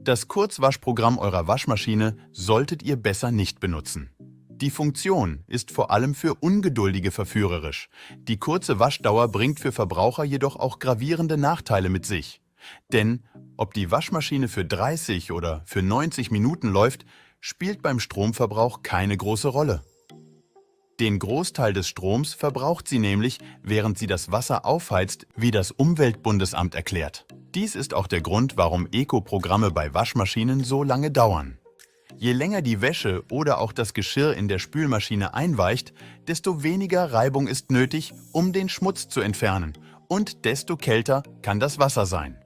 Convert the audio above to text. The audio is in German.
Das Kurzwaschprogramm eurer Waschmaschine solltet ihr besser nicht benutzen. Die Funktion ist vor allem für Ungeduldige verführerisch. Die kurze Waschdauer bringt für Verbraucher jedoch auch gravierende Nachteile mit sich. Denn ob die Waschmaschine für 30 oder für 90 Minuten läuft, spielt beim Stromverbrauch keine große Rolle. Den Großteil des Stroms verbraucht sie nämlich, während sie das Wasser aufheizt, wie das Umweltbundesamt erklärt. Dies ist auch der Grund, warum Eco-Programme bei Waschmaschinen so lange dauern. Je länger die Wäsche oder auch das Geschirr in der Spülmaschine einweicht, desto weniger Reibung ist nötig, um den Schmutz zu entfernen, und desto kälter kann das Wasser sein.